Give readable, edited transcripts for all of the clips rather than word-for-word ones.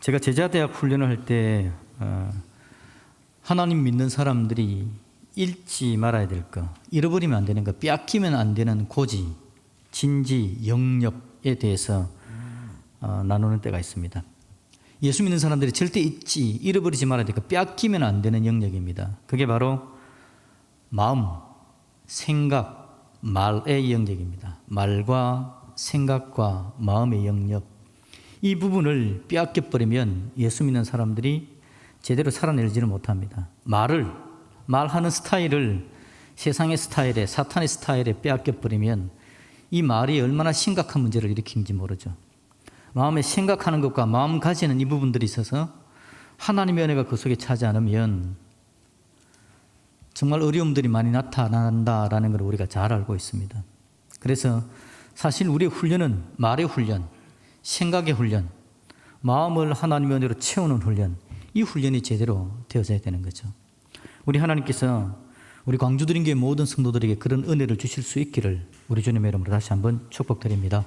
제가 제자대학 훈련을 할 때 하나님 믿는 사람들이 잃지 말아야 될 거, 잃어버리면 안 되는 거, 빼앗기면 안 되는 고지, 진지, 영역에 대해서 나누는 때가 있습니다. 예수 믿는 사람들이 절대 잃어버리지 말아야 될 거, 빼앗기면 안 되는 영역입니다. 그게 바로 마음, 생각, 말의 영역입니다. 말과 생각과 마음의 영역, 이 부분을 빼앗겨버리면 예수 믿는 사람들이 제대로 살아내지를 못합니다. 말하는 스타일을 세상의 스타일에, 사탄의 스타일에 빼앗겨버리면 이 말이 얼마나 심각한 문제를 일으키는지 모르죠. 마음에 생각하는 것과 마음 가지는 이 부분들이 있어서 하나님의 은혜가 그 속에 차지 않으면 정말 어려움들이 많이 나타난다라는 걸 우리가 잘 알고 있습니다. 그래서 사실 우리의 훈련은 말의 훈련, 생각의 훈련, 마음을 하나님의 은혜로 채우는 훈련, 이 훈련이 제대로 되어져야 되는 거죠. 우리 하나님께서 우리 광주드림교회 모든 성도들에게 그런 은혜를 주실 수 있기를 우리 주님의 이름으로 다시 한번 축복드립니다.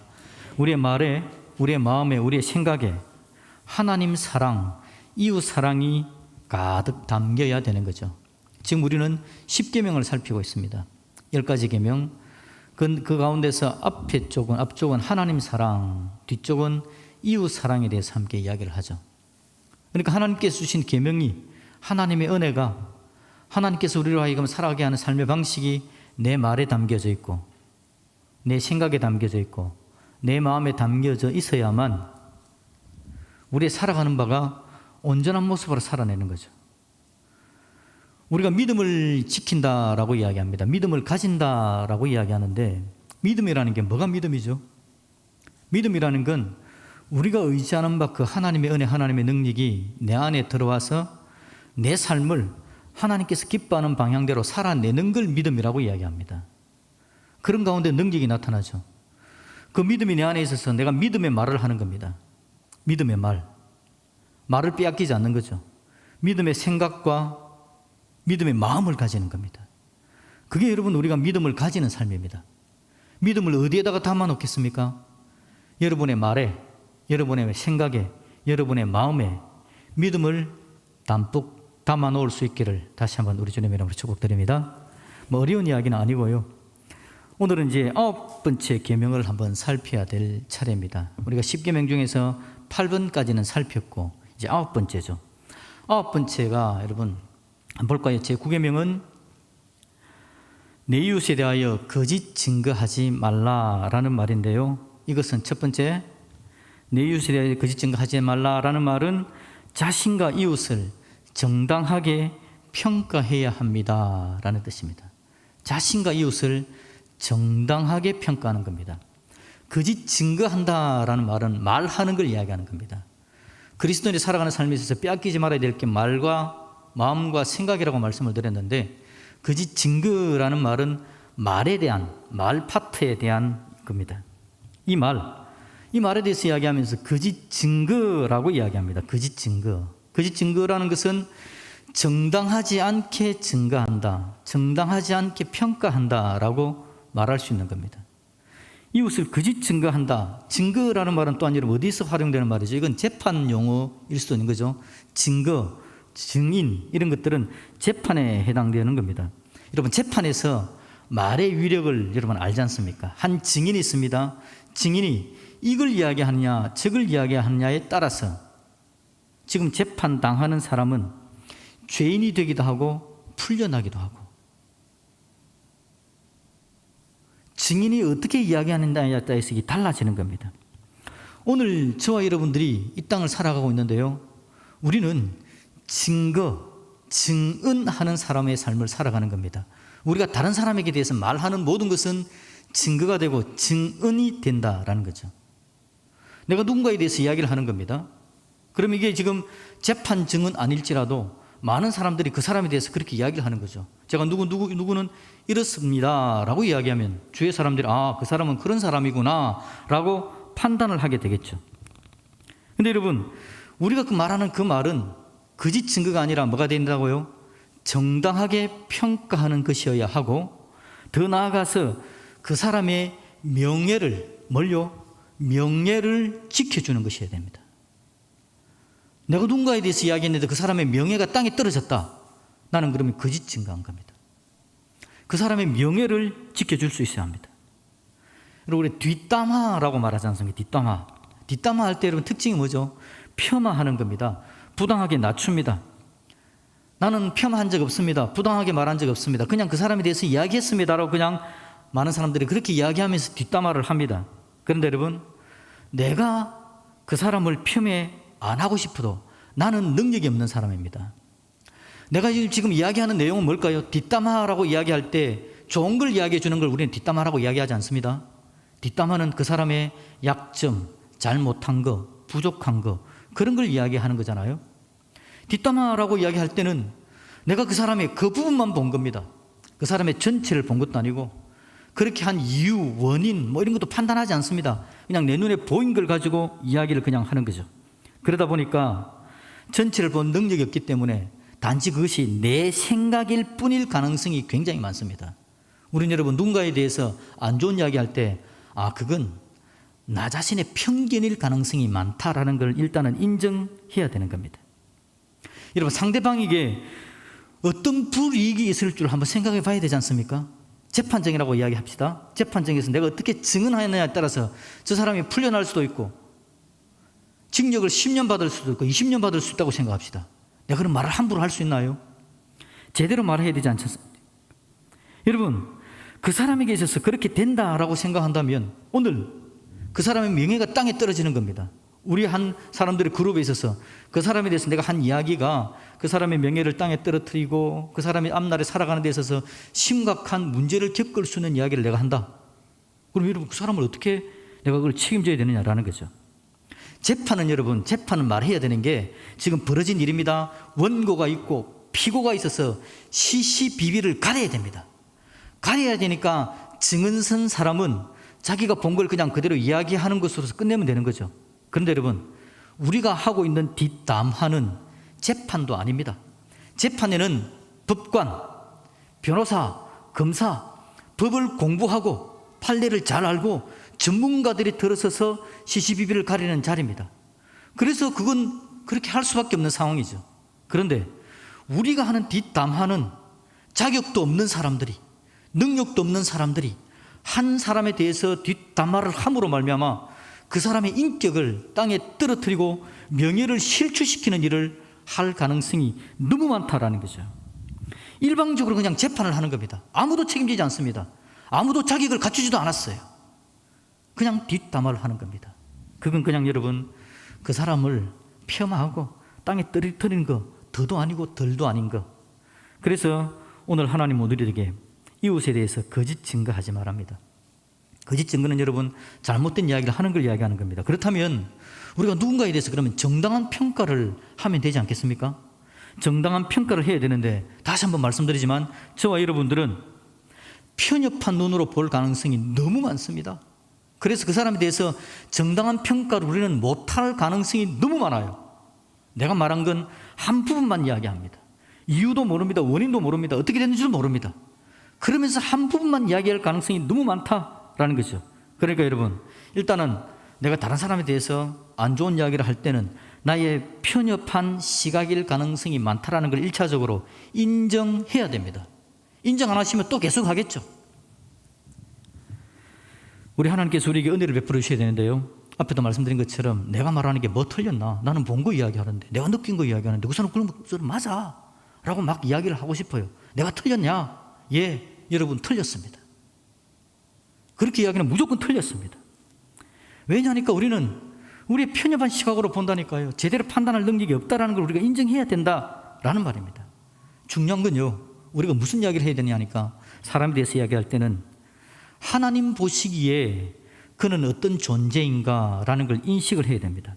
우리의 말에, 우리의 마음에, 우리의 생각에 하나님 사랑, 이웃 사랑이 가득 담겨야 되는 거죠. 지금 우리는 10계명을 살피고 있습니다. 10가지 계명. 그 가운데서 앞쪽은 하나님 사랑, 뒤쪽은 이웃 사랑에 대해서 함께 이야기를 하죠. 그러니까 하나님께서 주신 계명이, 하나님의 은혜가 하나님께서 우리로 하여금 살아가게 하는 삶의 방식이 내 말에 담겨져 있고, 내 생각에 담겨져 있고, 내 마음에 담겨져 있어야만 우리의 살아가는 바가 온전한 모습으로 살아내는 거죠. 우리가 믿음을 지킨다라고 이야기합니다. 믿음을 가진다라고 이야기하는데, 믿음이라는 게 뭐가 믿음이죠? 믿음이라는 건 우리가 의지하는 바 그 하나님의 은혜, 하나님의 능력이 내 안에 들어와서 내 삶을 하나님께서 기뻐하는 방향대로 살아내는 걸 믿음이라고 이야기합니다. 그런 가운데 능력이 나타나죠. 그 믿음이 내 안에 있어서 내가 믿음의 말을 하는 겁니다. 믿음의 말을 빼앗기지 않는 거죠. 믿음의 생각과 믿음의 마음을 가지는 겁니다. 그게 여러분 우리가 믿음을 가지는 삶입니다. 믿음을 어디에다가 담아 놓겠습니까? 여러분의 말에, 여러분의 생각에, 여러분의 마음에 믿음을 담뿍 담아 놓을 수 있기를 다시 한번 우리 주님의 이름으로 축복드립니다. 어려운 이야기는 아니고요. 오늘은 이제 9번째 계명을 한번 살펴야 될 차례입니다. 우리가 10계명 중에서 8번까지는 살폈고 이제 9번째죠. 9번째가 여러분 한번 볼까요? 제 9계명은 내 이웃에 대하여 거짓 증거하지 말라라는 말인데요. 이것은 첫 번째, 내 이웃에 대하여 거짓 증거하지 말라라는 말은 자신과 이웃을 정당하게 평가해야 합니다라는 뜻입니다. 자신과 이웃을 정당하게 평가하는 겁니다. 거짓 증거한다라는 말은 말하는 걸 이야기하는 겁니다. 그리스도인이 살아가는 삶에 있어서 빼앗기지 말아야 될 게 말과 마음과 생각이라고 말씀을 드렸는데, 거짓 증거라는 말은 말에 대한, 말 파트에 대한 겁니다. 이 말에 대해서 이야기하면서 거짓 증거라고 이야기합니다. 거짓 증거. 거짓 증거라는 것은 정당하지 않게 증거한다, 정당하지 않게 평가한다라고 말할 수 있는 겁니다. 이웃을 거짓 증거한다. 증거라는 말은 또한 여러분 어디서 활용되는 말이죠? 이건 재판 용어일 수도 있는 거죠. 증거, 증인 이런 것들은 재판에 해당되는 겁니다. 여러분 재판에서 말의 위력을 여러분 알지 않습니까? 한 증인이 있습니다. 증인이 이걸 이야기하느냐 저걸 이야기하느냐에 따라서 지금 재판당하는 사람은 죄인이 되기도 하고 풀려나기도 하고, 증인이 어떻게 이야기하느냐에 따라서 이게 달라지는 겁니다. 오늘 저와 여러분들이 이 땅을 살아가고 있는데요, 우리는 증언하는 사람의 삶을 살아가는 겁니다. 우리가 다른 사람에게 대해서 말하는 모든 것은 증거가 되고 증언이 된다라는 거죠. 내가 누군가에 대해서 이야기를 하는 겁니다. 그럼 이게 지금 재판 증언 아닐지라도 많은 사람들이 그 사람에 대해서 그렇게 이야기를 하는 거죠. 제가 누구는 이렇습니다 라고 이야기하면 주위의 사람들이 그 사람은 그런 사람이구나 라고 판단을 하게 되겠죠. 근데 여러분, 우리가 말하는 그 말은 거짓 증거가 아니라 뭐가 된다고요? 정당하게 평가하는 것이어야 하고, 더 나아가서 그 사람의 명예를 지켜주는 것이어야 됩니다. 내가 누군가에 대해서 이야기했는데 그 사람의 명예가 땅에 떨어졌다. 나는 그러면 거짓 증거한 겁니다. 그 사람의 명예를 지켜줄 수 있어야 합니다. 그리고 우리 뒷담화라고 말하지 않습니까? 뒷담화. 뒷담화 할 때 여러분 특징이 뭐죠? 폄하하는 겁니다. 부당하게 낮춥니다. 나는 폄하한 적 없습니다. 부당하게 말한 적 없습니다. 그냥 그 사람에 대해서 이야기했습니다라고 그냥 많은 사람들이 그렇게 이야기하면서 뒷담화를 합니다. 그런데 여러분, 내가 그 사람을 폄훼 안 하고 싶어도 나는 능력이 없는 사람입니다. 내가 지금 이야기하는 내용은 뭘까요? 뒷담화라고 이야기할 때 좋은 걸 이야기해 주는 걸 우리는 뒷담화라고 이야기하지 않습니다. 뒷담화는 그 사람의 약점, 잘못한 거, 부족한 거, 그런 걸 이야기하는 거잖아요. 뒷담화라고 이야기할 때는 내가 그 사람의 그 부분만 본 겁니다. 그 사람의 전체를 본 것도 아니고 그렇게 한 이유, 원인 뭐 이런 것도 판단하지 않습니다. 그냥 내 눈에 보인 걸 가지고 이야기를 그냥 하는 거죠. 그러다 보니까 전체를 본 능력이 없기 때문에 단지 그것이 내 생각일 뿐일 가능성이 굉장히 많습니다. 우린 여러분 누군가에 대해서 안 좋은 이야기할 때 그건 나 자신의 편견일 가능성이 많다라는 걸 일단은 인정해야 되는 겁니다. 여러분 상대방에게 어떤 불이익이 있을 줄 한번 생각해 봐야 되지 않습니까? 재판정이라고 이야기합시다. 재판정에서 내가 어떻게 증언하느냐에 따라서 저 사람이 풀려날 수도 있고 징역을 10년 받을 수도 있고 20년 받을 수 있다고 생각합시다. 내가 그런 말을 함부로 할 수 있나요? 제대로 말해야 되지 않습니까? 여러분 그 사람에게 있어서 그렇게 된다라고 생각한다면 오늘 그 사람의 명예가 땅에 떨어지는 겁니다. 우리 한 사람들의 그룹에 있어서 그 사람에 대해서 내가 한 이야기가 그 사람의 명예를 땅에 떨어뜨리고 그 사람이 앞날에 살아가는 데 있어서 심각한 문제를 겪을 수 있는 이야기를 내가 한다. 그럼 여러분 그 사람을 어떻게 내가 그걸 책임져야 되느냐라는 거죠. 재판은 여러분 재판은 말해야 되는 게 지금 벌어진 일입니다. 원고가 있고 피고가 있어서 시시비비를 가려야 됩니다. 가려야 되니까 증언 선 사람은 자기가 본 걸 그냥 그대로 이야기하는 것으로서 끝내면 되는 거죠. 그런데 여러분 우리가 하고 있는 뒷담화는 재판도 아닙니다. 재판에는 법관, 변호사, 검사, 법을 공부하고 판례를 잘 알고 전문가들이 들어서서 시시비비를 가리는 자리입니다. 그래서 그건 그렇게 할 수밖에 없는 상황이죠. 그런데 우리가 하는 뒷담화는 자격도 없는 사람들이, 능력도 없는 사람들이 한 사람에 대해서 뒷담화를 함으로 말미암아 그 사람의 인격을 땅에 떨어뜨리고 명예를 실추시키는 일을 할 가능성이 너무 많다라는 거죠. 일방적으로 그냥 재판을 하는 겁니다. 아무도 책임지지 않습니다. 아무도 자격을 갖추지도 않았어요. 그냥 뒷담화를 하는 겁니다. 그건 그냥 여러분 그 사람을 폄하하고 땅에 떨어뜨리는 거 더도 아니고 덜도 아닌 거. 그래서 오늘 하나님 우리에게 이웃에 대해서 거짓 증거하지 말랍니다. 거짓 증거는 여러분 잘못된 이야기를 하는 걸 이야기하는 겁니다. 그렇다면 우리가 누군가에 대해서 그러면 정당한 평가를 하면 되지 않겠습니까? 정당한 평가를 해야 되는데 다시 한번 말씀드리지만 저와 여러분들은 편협한 눈으로 볼 가능성이 너무 많습니다. 그래서 그 사람에 대해서 정당한 평가를 우리는 못할 가능성이 너무 많아요. 내가 말한 건 한 부분만 이야기합니다. 이유도 모릅니다. 원인도 모릅니다. 어떻게 됐는지도 모릅니다. 그러면서 한 부분만 이야기할 가능성이 너무 많다라는 거죠. 그러니까 여러분 일단은 내가 다른 사람에 대해서 안 좋은 이야기를 할 때는 나의 편협한 시각일 가능성이 많다라는 걸 1차적으로 인정해야 됩니다. 인정 안 하시면 또 계속 하겠죠. 우리 하나님께서 우리에게 은혜를 베풀어 주셔야 되는데요. 앞에도 말씀드린 것처럼 내가 말하는 게 뭐 틀렸나? 나는 본 거 이야기하는데 내가 느낀 거 이야기하는데 그 사람 그런 거 맞아 라고 막 이야기를 하고 싶어요. 내가 틀렸냐? 예, 여러분 틀렸습니다. 그렇게 이야기는 무조건 틀렸습니다. 왜냐하니까 우리는 우리의 편협한 시각으로 본다니까요. 제대로 판단할 능력이 없다는 걸 우리가 인정해야 된다라는 말입니다. 중요한 건요, 우리가 무슨 이야기를 해야 되냐 하니까 사람에 대해서 이야기할 때는 하나님 보시기에 그는 어떤 존재인가라는 걸 인식을 해야 됩니다.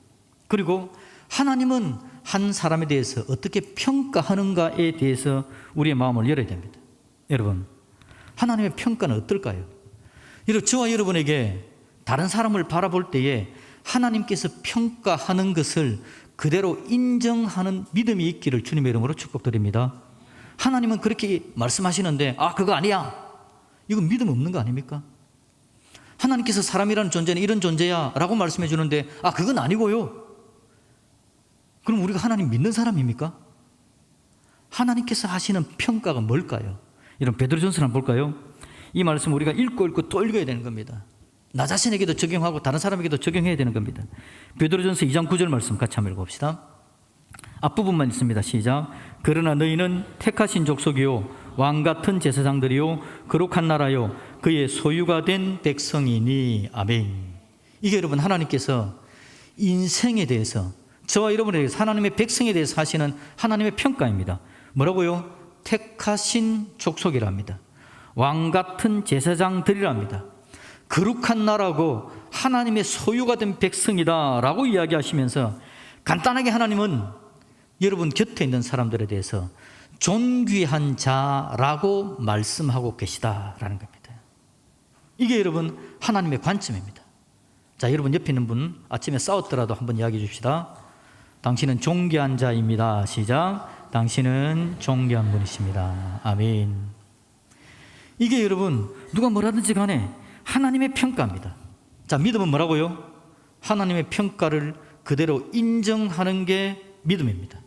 그리고 하나님은 한 사람에 대해서 어떻게 평가하는가에 대해서 우리의 마음을 열어야 됩니다. 여러분, 하나님의 평가는 어떨까요? 저와 여러분에게 다른 사람을 바라볼 때에 하나님께서 평가하는 것을 그대로 인정하는 믿음이 있기를 주님의 이름으로 축복드립니다. 하나님은 그렇게 말씀하시는데 그거 아니야, 이건 믿음 없는 거 아닙니까? 하나님께서 사람이라는 존재는 이런 존재야 라고 말씀해 주는데 그건 아니고요, 그럼 우리가 하나님 믿는 사람입니까? 하나님께서 하시는 평가가 뭘까요? 이런 베드로전서 한번 볼까요? 이 말씀 우리가 읽고 또 읽어야 되는 겁니다. 나 자신에게도 적용하고 다른 사람에게도 적용해야 되는 겁니다. 베드로전서 2장 9절 말씀 같이 한번 읽어봅시다. 앞부분만 있습니다. 시작. 그러나 너희는 택하신 족속이요 왕같은 제사장들이요 거룩한 나라요 그의 소유가 된 백성이니. 아멘. 이게 여러분 하나님께서 인생에 대해서 저와 여러분에 대해서 하나님의 백성에 대해서 하시는 하나님의 평가입니다. 뭐라고요? 택하신 족속이랍니다. 왕같은 제사장들이랍니다. 거룩한 나라고 하나님의 소유가 된 백성이다 라고 이야기하시면서 간단하게 하나님은 여러분 곁에 있는 사람들에 대해서 존귀한 자라고 말씀하고 계시다라는 겁니다. 이게 여러분 하나님의 관점입니다. 자, 여러분 옆에 있는 분 아침에 싸웠더라도 한번 이야기해 줍시다. 당신은 존귀한 자입니다. 시작. 당신은 존귀한 분이십니다. 아멘. 이게 여러분 누가 뭐라든지 간에 하나님의 평가입니다. 자, 믿음은 뭐라고요? 하나님의 평가를 그대로 인정하는 게 믿음입니다.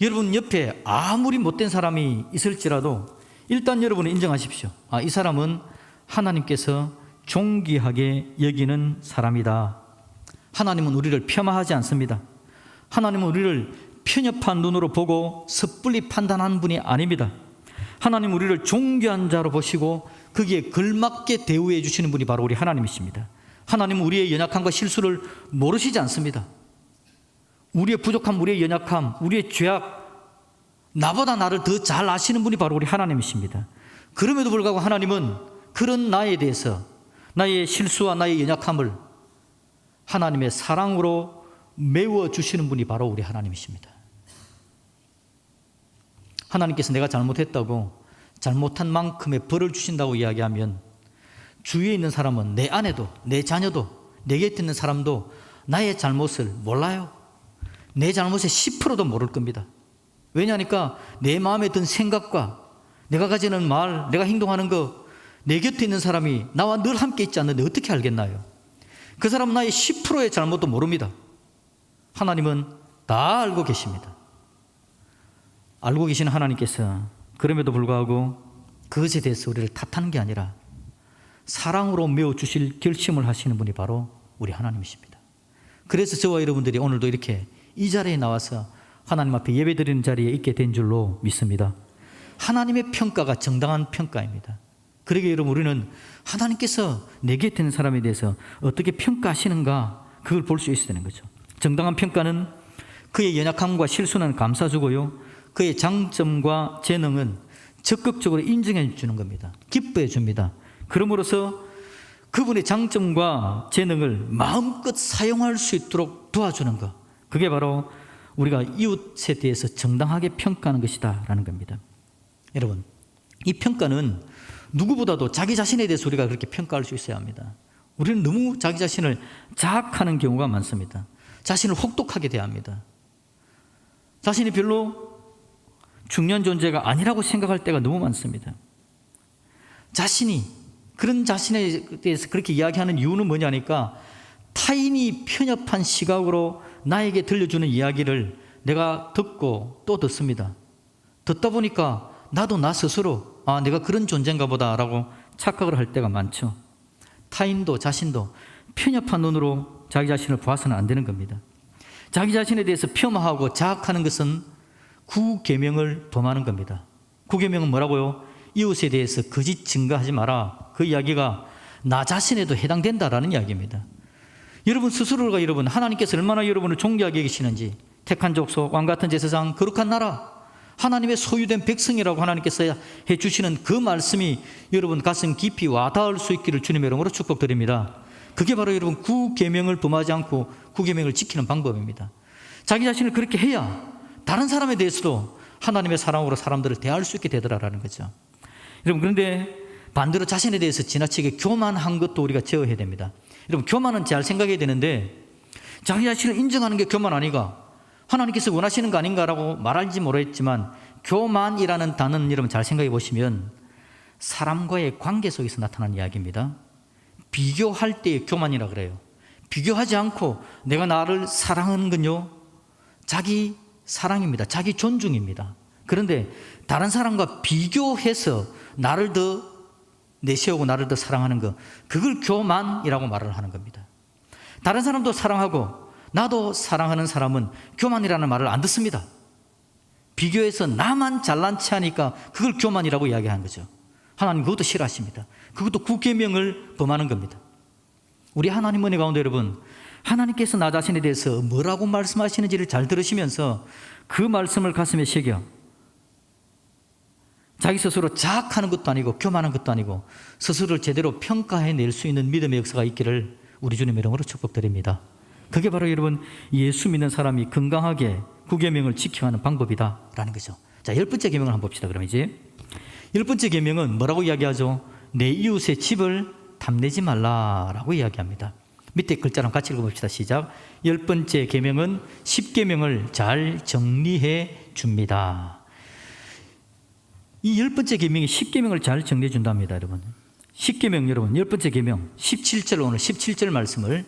여러분 옆에 아무리 못된 사람이 있을지라도 일단 여러분은 인정하십시오. 아, 이 사람은 하나님께서 존귀하게 여기는 사람이다. 하나님은 우리를 폄하하지 않습니다. 하나님은 우리를 편협한 눈으로 보고 섣불리 판단하는 분이 아닙니다. 하나님은 우리를 존귀한 자로 보시고 거기에 걸맞게 대우해 주시는 분이 바로 우리 하나님이십니다. 하나님은 우리의 연약함과 실수를 모르시지 않습니다. 우리의 부족함, 우리의 연약함, 우리의 죄악, 나보다 나를 더 잘 아시는 분이 바로 우리 하나님이십니다. 그럼에도 불구하고 하나님은 그런 나에 대해서 나의 실수와 나의 연약함을 하나님의 사랑으로 메워 주시는 분이 바로 우리 하나님이십니다. 하나님께서 내가 잘못했다고 잘못한 만큼의 벌을 주신다고 이야기하면 주위에 있는 사람은 내 아내도 내 자녀도 내 곁에 있는 사람도 나의 잘못을 몰라요. 내 잘못의 10%도 모를 겁니다. 왜냐하니까 내 마음에 든 생각과 내가 가지는 말, 내가 행동하는 거 내 곁에 있는 사람이 나와 늘 함께 있지 않는데 어떻게 알겠나요? 그 사람은 나의 10%의 잘못도 모릅니다. 하나님은 다 알고 계십니다. 알고 계시는 하나님께서 그럼에도 불구하고 그것에 대해서 우리를 탓하는 게 아니라 사랑으로 메워주실 결심을 하시는 분이 바로 우리 하나님이십니다. 그래서 저와 여러분들이 오늘도 이렇게 이 자리에 나와서 하나님 앞에 예배드리는 자리에 있게 된 줄로 믿습니다. 하나님의 평가가 정당한 평가입니다. 그러기에 여러분 우리는 하나님께서 내 곁에 있는 사람에 대해서 어떻게 평가하시는가 그걸 볼 수 있어야 되는 거죠. 정당한 평가는 그의 연약함과 실수는 감싸주고요, 그의 장점과 재능은 적극적으로 인정해 주는 겁니다. 기뻐해 줍니다. 그러므로서 그분의 장점과 재능을 마음껏 사용할 수 있도록 도와주는 것, 그게 바로 우리가 이웃에 대해서 정당하게 평가하는 것이다 라는 겁니다. 여러분, 이 평가는 누구보다도 자기 자신에 대해서 우리가 그렇게 평가할 수 있어야 합니다. 우리는 너무 자기 자신을 자학하는 경우가 많습니다. 자신을 혹독하게 대합니다. 자신이 별로 중요한 존재가 아니라고 생각할 때가 너무 많습니다. 그런 자신에 대해서 그렇게 이야기하는 이유는 뭐냐니까 타인이 편협한 시각으로 나에게 들려주는 이야기를 내가 듣고 또 듣습니다. 듣다 보니까 나도 나 스스로 내가 그런 존재인가 보다라고 착각을 할 때가 많죠. 타인도 자신도 편협한 눈으로 자기 자신을 보아서는 안 되는 겁니다. 자기 자신에 대해서 폄하하고 자학하는 것은 구계명을 범하는 겁니다. 구계명은 뭐라고요? 이웃에 대해서 거짓 증거하지 마라. 그 이야기가 나 자신에도 해당된다라는 이야기입니다. 여러분 스스로가 여러분 하나님께서 얼마나 여러분을 존귀하게 여기시는지, 택한 족속, 왕같은 제사장, 거룩한 나라, 하나님의 소유된 백성이라고 하나님께서 해주시는 그 말씀이 여러분 가슴 깊이 와닿을 수 있기를 주님의 이름으로 축복드립니다. 그게 바로 여러분 구계명을 범하지 않고 구계명을 지키는 방법입니다. 자기 자신을 그렇게 해야 다른 사람에 대해서도 하나님의 사랑으로 사람들을 대할 수 있게 되더라라는 거죠. 여러분, 그런데 반대로 자신에 대해서 지나치게 교만한 것도 우리가 제어해야 됩니다. 여러분, 교만은 잘 생각해야 되는데 자기 자신을 인정하는 게 교만 아니가, 하나님께서 원하시는 거 아닌가라고 말할지 모르겠지만 교만이라는 단어는 여러분 잘 생각해 보시면 사람과의 관계 속에서 나타나는 이야기입니다. 비교할 때의 교만이라 그래요. 비교하지 않고 내가 나를 사랑하는군요, 자기 사랑입니다. 자기 존중입니다. 그런데 다른 사람과 비교해서 나를 더 내세우고 나를 더 사랑하는 것, 그걸 교만이라고 말을 하는 겁니다. 다른 사람도 사랑하고 나도 사랑하는 사람은 교만이라는 말을 안 듣습니다. 비교해서 나만 잘난 체 하니까 그걸 교만이라고 이야기하는 거죠. 하나님 그것도 싫어하십니다. 그것도 구계명을 범하는 겁니다. 우리 하나님 은혜 가운데 여러분, 하나님께서 나 자신에 대해서 뭐라고 말씀하시는지를 잘 들으시면서 그 말씀을 가슴에 새겨 자기 스스로 자학하는 것도 아니고 교만한 것도 아니고 스스로를 제대로 평가해낼 수 있는 믿음의 역사가 있기를 우리 주님의 이름으로 축복드립니다. 그게 바로 여러분 예수 믿는 사람이 건강하게 구계명을 지켜가는 방법이다라는 거죠. 자, 10번째 계명을 한번 봅시다. 그럼 이제 10번째 계명은 뭐라고 이야기하죠? 내 이웃의 집을 탐내지 말라라고 이야기합니다. 밑에 글자랑 같이 읽어봅시다. 시작. 10번째 계명은 10계명을 잘 정리해 줍니다. 이 10번째 계명이 10계명을 잘 정리해 준답니다. 여러분 10계명, 여러분 10번째 계명 17절, 오늘 17절 말씀을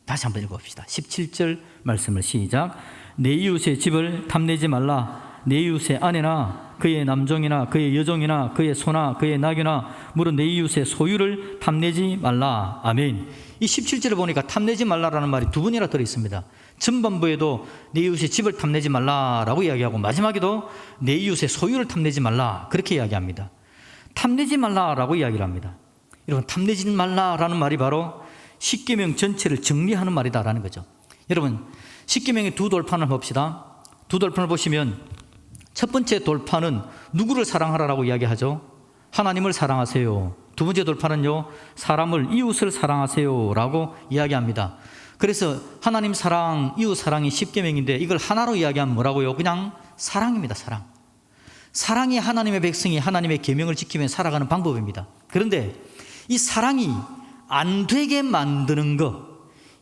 다시 한번 읽어봅시다. 17절 말씀을 시작. 내 이웃의 집을 탐내지 말라. 내 이웃의 아내나 그의 남종이나 그의 여종이나 그의 소나 그의 나귀나 물은 내 이웃의 소유를 탐내지 말라. 아멘. 이 17절을 보니까 탐내지 말라라는 말이 두 번이나 들어있습니다. 전반부에도 내 이웃의 집을 탐내지 말라라고 이야기하고 마지막에도 내 이웃의 소유를 탐내지 말라 그렇게 이야기합니다. 탐내지 말라라고 이야기를 합니다. 여러분 탐내지 말라라는 말이 바로 10계명 전체를 정리하는 말이다라는 거죠. 여러분 10계명의 두 돌판을 봅시다. 두 돌판을 보시면 첫 번째 돌판은 누구를 사랑하라라고 이야기하죠? 하나님을 사랑하세요. 두 번째 돌판은요, 사람을, 이웃을 사랑하세요 라고 이야기합니다. 그래서 하나님 사랑, 이웃 사랑이 10계명인데 이걸 하나로 이야기하면 뭐라고요? 그냥 사랑입니다. 사랑. 사랑이 하나님의 백성이 하나님의 계명을 지키며 살아가는 방법입니다. 그런데 이 사랑이 안 되게 만드는 것,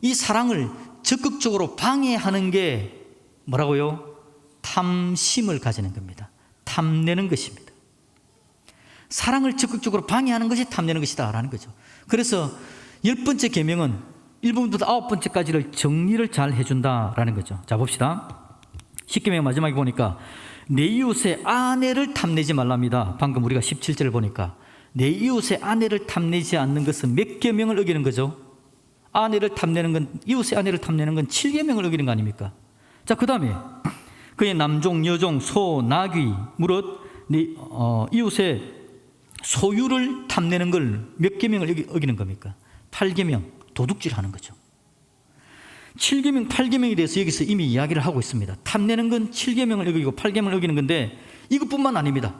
이 사랑을 적극적으로 방해하는 게 뭐라고요? 탐심을 가지는 겁니다. 탐내는 것입니다. 사랑을 적극적으로 방해하는 것이 탐내는 것이다 라는 거죠. 그래서 10번째 계명은 1번부터 9번째까지를 정리를 잘 해준다라는 거죠. 자 봅시다. 10계명 마지막에 보니까 내 이웃의 아내를 탐내지 말랍니다. 방금 우리가 17절을 보니까 내 이웃의 아내를 탐내지 않는 것은 몇 계명을 어기는 거죠? 아내를 탐내는 건, 이웃의 아내를 탐내는 건 7계명을 어기는 거 아닙니까? 자 그 다음에 그의 남종, 여종, 소, 나귀, 무릇 이웃의 소유를 탐내는 걸 몇 계명을 어기는 겁니까? 8계명, 도둑질하는 거죠. 7계명, 8계명에 대해서 여기서 이미 이야기를 하고 있습니다. 탐내는 건 7계명을 어기고 8계명을 어기는 건데 이것뿐만 아닙니다.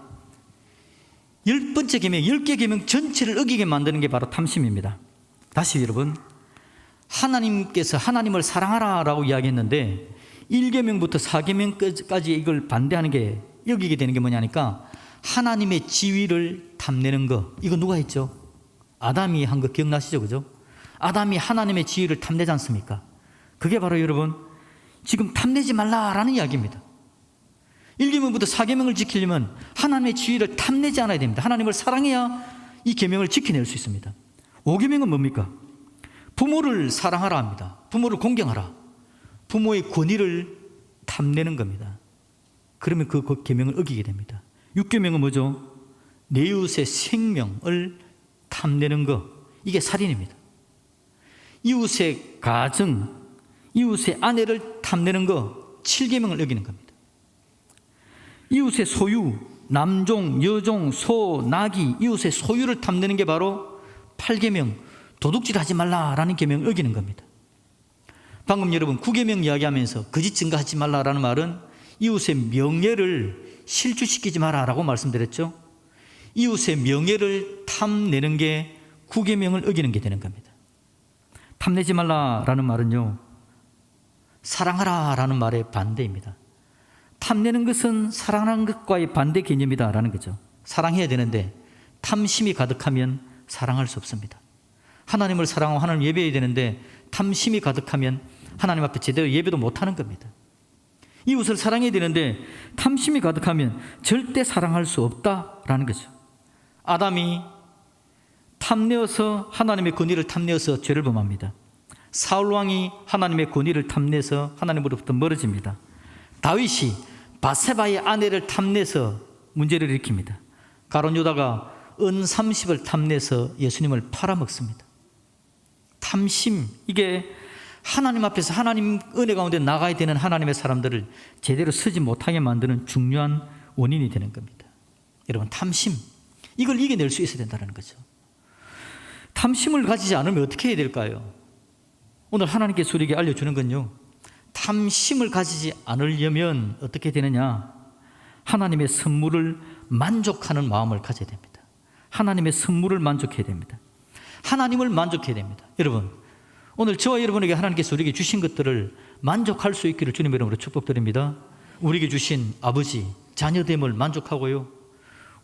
10번째 계명, 10개 계명 전체를 어기게 만드는 게 바로 탐심입니다. 다시 여러분, 하나님께서 하나님을 사랑하라라고 이야기했는데 1계명부터 4계명까지 이걸 반대하는 게 여기게 되는 게 뭐냐니까 하나님의 지위를 탐내는 거. 이거 누가 했죠? 아담이 한 거 기억나시죠? 그죠? 아담이 하나님의 지위를 탐내지 않습니까? 그게 바로 여러분 지금 탐내지 말라라는 이야기입니다. 1계명부터 4계명을 지키려면 하나님의 지위를 탐내지 않아야 됩니다. 하나님을 사랑해야 이 계명을 지켜낼 수 있습니다. 5계명은 뭡니까? 부모를 사랑하라 합니다. 부모를 공경하라. 부모의 권위를 탐내는 겁니다. 그러면 그 계명을 어기게 됩니다. 6계명은 뭐죠? 내 이웃의 생명을 탐내는 것. 이게 살인입니다. 이웃의 가정, 이웃의 아내를 탐내는 것. 7계명을 어기는 겁니다. 이웃의 소유, 남종, 여종, 소, 나귀, 이웃의 소유를 탐내는 게 바로 8계명, 도둑질하지 말라라는 계명을 어기는 겁니다. 방금 여러분 9계명 이야기하면서 거짓 증거하지 말라라는 말은 이웃의 명예를 실추시키지 마라라고 말씀드렸죠. 이웃의 명예를 탐내는 게 9계명을 어기는 게 되는 겁니다. 탐내지 말라라는 말은요, 사랑하라라는 말의 반대입니다. 탐내는 것은 사랑하는 것과의 반대 개념이다라는 거죠. 사랑해야 되는데 탐심이 가득하면 사랑할 수 없습니다. 하나님을 사랑하고 하나님 예배해야 되는데 탐심이 가득하면 하나님 앞에 제대로 예배도 못하는 겁니다. 이웃을 사랑해야 되는데 탐심이 가득하면 절대 사랑할 수 없다라는 거죠. 아담이 탐내어서 하나님의 권위를 탐내어서 죄를 범합니다. 사울 왕이 하나님의 권위를 탐내서 하나님으로부터 멀어집니다. 다윗이 바세바의 아내를 탐내서 문제를 일으킵니다. 가룟 유다가 은 30을 탐내서 예수님을 팔아먹습니다. 탐심, 이게 하나님 앞에서 하나님 은혜 가운데 나가야 되는 하나님의 사람들을 제대로 서지 못하게 만드는 중요한 원인이 되는 겁니다. 여러분, 탐심, 이걸 이겨낼 수 있어야 된다는 거죠. 탐심을 가지지 않으면 어떻게 해야 될까요? 오늘 하나님께서 우리에게 알려주는 건요, 탐심을 가지지 않으려면 어떻게 되느냐? 하나님의 선물을 만족하는 마음을 가져야 됩니다. 하나님의 선물을 만족해야 됩니다. 하나님을 만족해야 됩니다. 여러분, 오늘 저와 여러분에게 하나님께서 우리에게 주신 것들을 만족할 수 있기를 주님의 이름으로 축복드립니다. 우리에게 주신 아버지, 자녀됨을 만족하고요,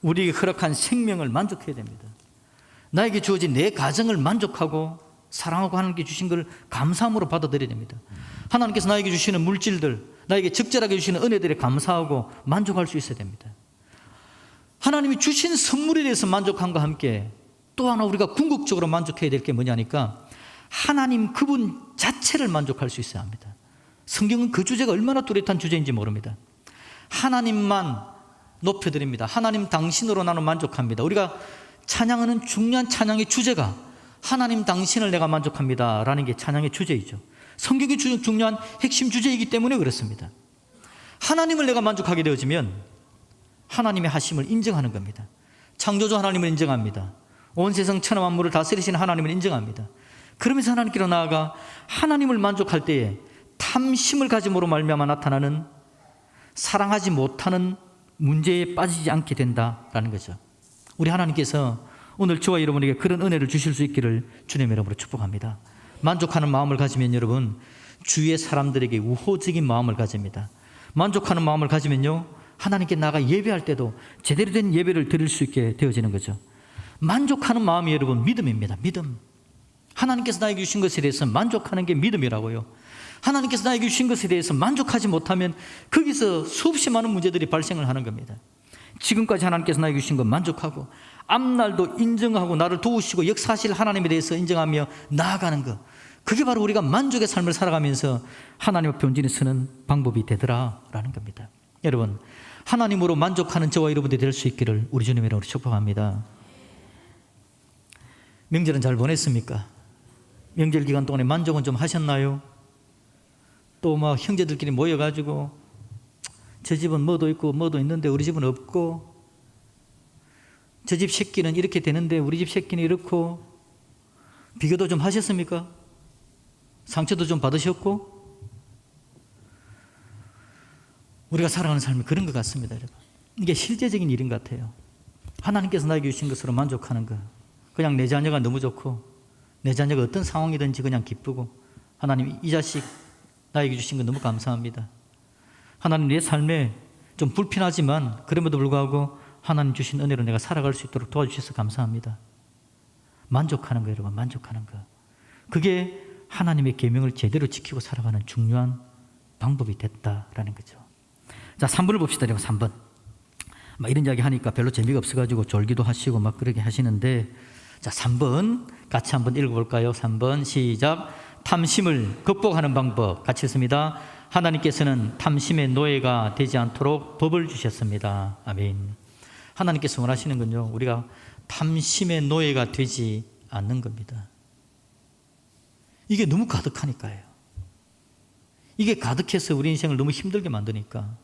우리에게 허락한 생명을 만족해야 됩니다. 나에게 주어진 내 가정을 만족하고 사랑하고 하나님께 주신 걸 감사함으로 받아들여야 됩니다. 하나님께서 나에게 주시는 물질들, 나에게 적절하게 주시는 은혜들에 감사하고 만족할 수 있어야 됩니다. 하나님이 주신 선물에 대해서 만족함과 함께 또 하나 우리가 궁극적으로 만족해야 될 게 뭐냐니까 하나님 그분 자체를 만족할 수 있어야 합니다. 성경은 그 주제가 얼마나 뚜렷한 주제인지 모릅니다. 하나님만 높여드립니다. 하나님 당신으로 나는 만족합니다. 우리가 찬양하는 중요한 찬양의 주제가 하나님 당신을 내가 만족합니다 라는 게 찬양의 주제이죠. 성경의 중요한 핵심 주제이기 때문에 그렇습니다. 하나님을 내가 만족하게 되어지면 하나님의 하심을 인정하는 겁니다. 창조주 하나님을 인정합니다. 온 세상 천하 만물을 다스리시는 하나님을 인정합니다. 그러면서 하나님께로 나아가 하나님을 만족할 때에 탐심을 가짐으로 말미암아 나타나는 사랑하지 못하는 문제에 빠지지 않게 된다라는 거죠. 우리 하나님께서 오늘 저와 여러분에게 그런 은혜를 주실 수 있기를 주님의 이름으로 축복합니다. 만족하는 마음을 가지면 여러분, 주위의 사람들에게 우호적인 마음을 가집니다. 만족하는 마음을 가지면요, 하나님께 나가 예배할 때도 제대로 된 예배를 드릴 수 있게 되어지는 거죠. 만족하는 마음이 여러분 믿음입니다. 믿음. 하나님께서 나에게 주신 것에 대해서 만족하는 게 믿음이라고요. 하나님께서 나에게 주신 것에 대해서 만족하지 못하면 거기서 수없이 많은 문제들이 발생을 하는 겁니다. 지금까지 하나님께서 나에게 주신 것 만족하고 앞날도 인정하고 나를 도우시고 역사하실 하나님에 대해서 인정하며 나아가는 것, 그게 바로 우리가 만족의 삶을 살아가면서 하나님 앞에 온전히 서는 방법이 되더라라는 겁니다. 여러분, 하나님으로 만족하는 저와 여러분들이 될 수 있기를 우리 주님의 이름으로 축복합니다. 명절은 잘 보냈습니까? 명절 기간 동안에 만족은 좀 하셨나요? 또 막 형제들끼리 모여가지고 저 집은 뭐도 있고 뭐도 있는데 우리 집은 없고, 저 집 새끼는 이렇게 되는데 우리 집 새끼는 이렇고, 비교도 좀 하셨습니까? 상처도 좀 받으셨고? 우리가 살아가는 삶이 그런 것 같습니다, 여러분. 이게 실제적인 일인 것 같아요. 하나님께서 나에게 주신 것으로 만족하는 것, 그냥 내 자녀가 너무 좋고 내 자녀가 어떤 상황이든지 그냥 기쁘고, 하나님 이 자식 나에게 주신 거 너무 감사합니다. 하나님 내 삶에 좀 불편하지만 그럼에도 불구하고 하나님 주신 은혜로 내가 살아갈 수 있도록 도와주셔서 감사합니다. 만족하는 거, 여러분, 만족하는 거. 그게 하나님의 계명을 제대로 지키고 살아가는 중요한 방법이 됐다라는 거죠. 자, 3번을 봅시다. 3번. 막 이런 이야기 하니까 별로 재미가 없어가지고 졸기도 하시고 막 그렇게 하시는데, 자, 3번 같이 한번 읽어볼까요? 3번 시작. 탐심을 극복하는 방법 같이 읽습니다. 하나님께서는 탐심의 노예가 되지 않도록 법을 주셨습니다. 아멘. 하나님께서 원하시는 건요, 우리가 탐심의 노예가 되지 않는 겁니다. 이게 너무 가득하니까요. 이게 가득해서 우리 인생을 너무 힘들게 만드니까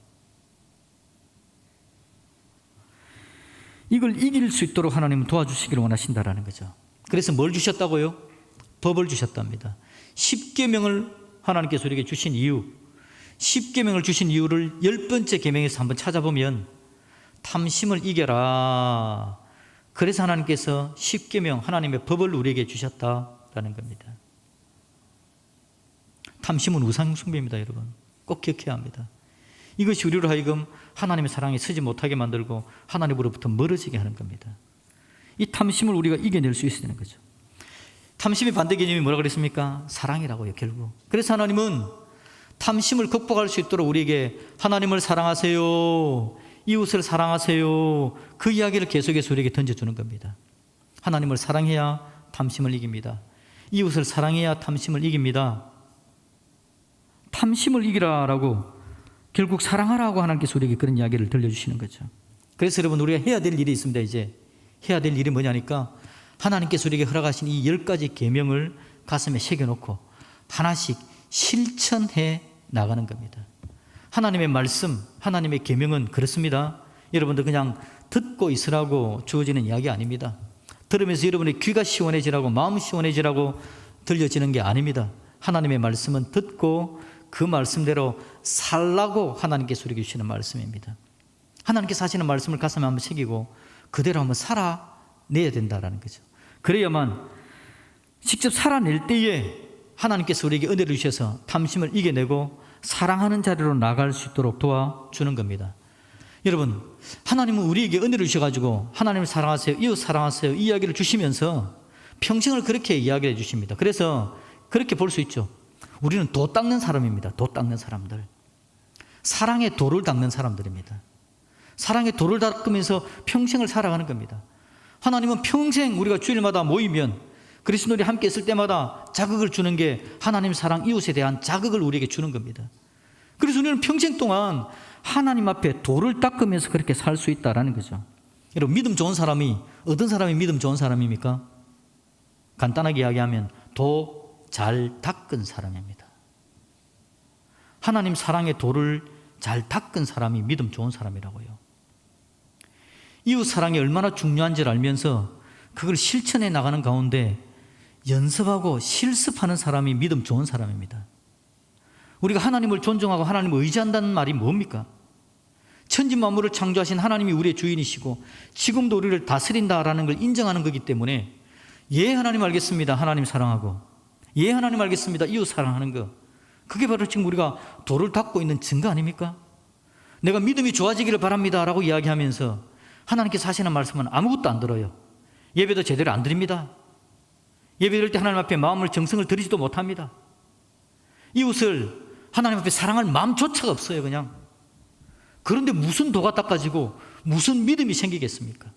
이걸 이길 수 있도록 하나님은 도와주시기를 원하신다라는 거죠. 그래서 뭘 주셨다고요? 법을 주셨답니다. 10계명을 하나님께서 우리에게 주신 이유, 10계명을 주신 이유를 10번째 계명에서 한번 찾아보면 탐심을 이겨라. 그래서 하나님께서 10계명, 하나님의 법을 우리에게 주셨다라는 겁니다. 탐심은 우상 숭배입니다, 여러분. 꼭 기억해야 합니다. 이것이 우리로 하여금 하나님의 사랑에 서지 못하게 만들고 하나님으로부터 멀어지게 하는 겁니다. 이 탐심을 우리가 이겨낼 수 있어야 되는 거죠. 탐심의 반대 개념이 뭐라고 그랬습니까? 사랑이라고요, 결국. 그래서 하나님은 탐심을 극복할 수 있도록 우리에게 하나님을 사랑하세요, 이웃을 사랑하세요, 그 이야기를 계속해서 우리에게 던져주는 겁니다. 하나님을 사랑해야 탐심을 이깁니다. 이웃을 사랑해야 탐심을 이깁니다. 탐심을 이기라라고 결국 사랑하라고 하나님께서 우리에게 그런 이야기를 들려주시는 거죠. 그래서 여러분, 우리가 해야 될 일이 있습니다. 이제 해야 될 일이 뭐냐니까 하나님께서 우리에게 허락하신 이 10가지 계명을 가슴에 새겨놓고 하나씩 실천해 나가는 겁니다. 하나님의 말씀, 하나님의 계명은 그렇습니다. 여러분들 그냥 듣고 있으라고 주어지는 이야기 아닙니다. 들으면서 여러분의 귀가 시원해지라고, 마음 시원해지라고 들려지는 게 아닙니다. 하나님의 말씀은 듣고 그 말씀대로 살라고 하나님께서 우리에게 주시는 말씀입니다. 하나님께서 하시는 말씀을 가슴에 한번 새기고 그대로 한번 살아내야 된다는 거죠. 그래야만 직접 살아낼 때에 하나님께서 우리에게 은혜를 주셔서 탐심을 이겨내고 사랑하는 자리로 나갈 수 있도록 도와주는 겁니다. 여러분, 하나님은 우리에게 은혜를 주셔가지고 하나님을 사랑하세요, 이웃 사랑하세요 이 이야기를 주시면서 평생을 그렇게 이야기해 주십니다. 그래서 그렇게 볼 수 있죠. 우리는 도 닦는 사람입니다. 도 닦는 사람들, 사랑의 도를 닦는 사람들입니다. 사랑의 도를 닦으면서 평생을 살아가는 겁니다. 하나님은 평생 우리가 주일마다 모이면 그리스도인이 함께 있을 때마다 자극을 주는 게 하나님 사랑, 이웃에 대한 자극을 우리에게 주는 겁니다. 그래서 우리는 평생 동안 하나님 앞에 도를 닦으면서 그렇게 살 수 있다는 거죠. 여러분, 믿음 좋은 사람이 어떤 사람이 믿음 좋은 사람입니까? 간단하게 이야기하면 도 잘 닦은 사람입니다. 하나님 사랑의 도를 잘 닦은 사람이 믿음 좋은 사람이라고요. 이웃 사랑이 얼마나 중요한지를 알면서 그걸 실천해 나가는 가운데 연습하고 실습하는 사람이 믿음 좋은 사람입니다. 우리가 하나님을 존중하고 하나님을 의지한다는 말이 뭡니까? 천지 만물을 창조하신 하나님이 우리의 주인이시고 지금도 우리를 다스린다라는 걸 인정하는 거기 때문에 예, 하나님 알겠습니다. 하나님 사랑하고, 예, 하나님 알겠습니다. 이웃 사랑하는 거, 그게 바로 지금 우리가 도를 닦고 있는 증거 아닙니까? 내가 믿음이 좋아지기를 바랍니다 라고 이야기하면서 하나님께서 하시는 말씀은 아무것도 안 들어요. 예배도 제대로 안 드립니다. 예배 드릴 때 하나님 앞에 마음을 정성을 들이지도 못합니다. 이웃을 하나님 앞에 사랑할 마음조차가 없어요. 그냥. 그런데 무슨 도가 닦아지고 무슨 믿음이 생기겠습니까?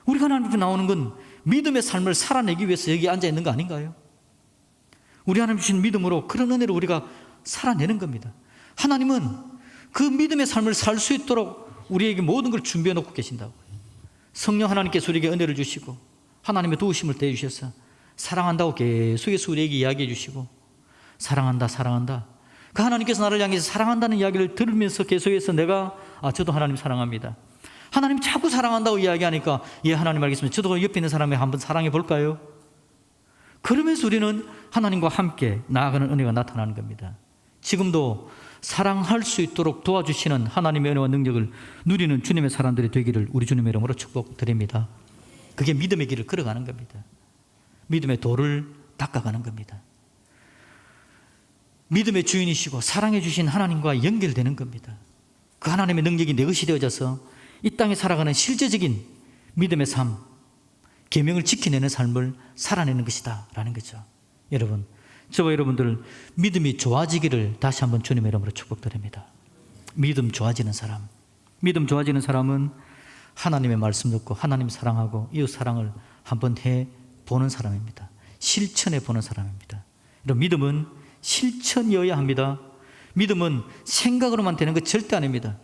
우리가 하나님 앞에 나오는 건 믿음의 삶을 살아내기 위해서 여기 앉아 있는 거 아닌가요? 우리 하나님 주신 믿음으로 그런 은혜로 우리가 살아내는 겁니다. 하나님은 그 믿음의 삶을 살 수 있도록 우리에게 모든 걸 준비해 놓고 계신다고요. 성령 하나님께서 우리에게 은혜를 주시고 하나님의 도우심을 대해 주셔서 사랑한다고 계속해서 우리에게 이야기해 주시고, 사랑한다, 사랑한다. 그 하나님께서 나를 향해서 사랑한다는 이야기를 들으면서 계속해서 내가 저도 하나님 사랑합니다. 하나님 자꾸 사랑한다고 이야기하니까 예, 하나님 알겠습니다. 저도 옆에 있는 사람에 한번 사랑해 볼까요? 그러면서 우리는 하나님과 함께 나아가는 은혜가 나타나는 겁니다. 지금도 사랑할 수 있도록 도와주시는 하나님의 은혜와 능력을 누리는 주님의 사람들이 되기를 우리 주님의 이름으로 축복드립니다. 그게 믿음의 길을 걸어가는 겁니다. 믿음의 도를 닦아가는 겁니다. 믿음의 주인이시고 사랑해 주신 하나님과 연결되는 겁니다. 그 하나님의 능력이 내 것이 되어져서 이 땅에 살아가는 실제적인 믿음의 삶, 계명을 지켜내는 삶을 살아내는 것이다 라는 거죠. 여러분, 저와 여러분들 믿음이 좋아지기를 다시 한번 주님의 이름으로 축복드립니다. 믿음 좋아지는 사람, 믿음 좋아지는 사람은 하나님의 말씀 듣고 하나님 사랑하고 이웃 사랑을 한번 해보는 사람입니다. 실천해 보는 사람입니다. 여러분, 믿음은 실천이어야 합니다. 믿음은 생각으로만 되는 것 절대 아닙니다.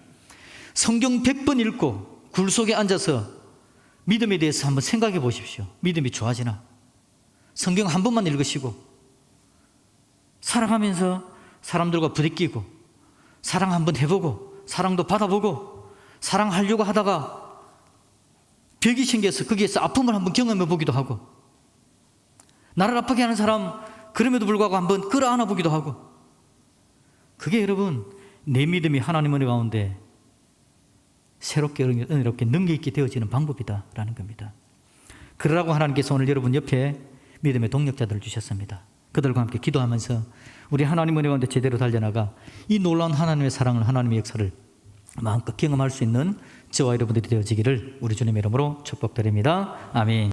성경 100번 읽고 굴 속에 앉아서 믿음에 대해서 한번 생각해 보십시오. 믿음이 좋아지나? 성경 한 번만 읽으시고 살아가면서 사람들과 부대끼고 사랑 한번 해보고 사랑도 받아보고 사랑하려고 하다가 벽이 생겨서 거기에서 아픔을 한번 경험해 보기도 하고, 나를 아프게 하는 사람 그럼에도 불구하고 한번 끌어안아 보기도 하고, 그게 여러분 내 믿음이 하나님 은혜 가운데 새롭게 은혜롭게 능력 있게 되어지는 방법이다라는 겁니다. 그러라고 하나님께서 오늘 여러분 옆에 믿음의 동력자들을 주셨습니다. 그들과 함께 기도하면서 우리 하나님 은혜 가운데 제대로 달려나가 이 놀라운 하나님의 사랑을, 하나님의 역사를 마음껏 경험할 수 있는 저와 여러분들이 되어지기를 우리 주님의 이름으로 축복드립니다. 아멘.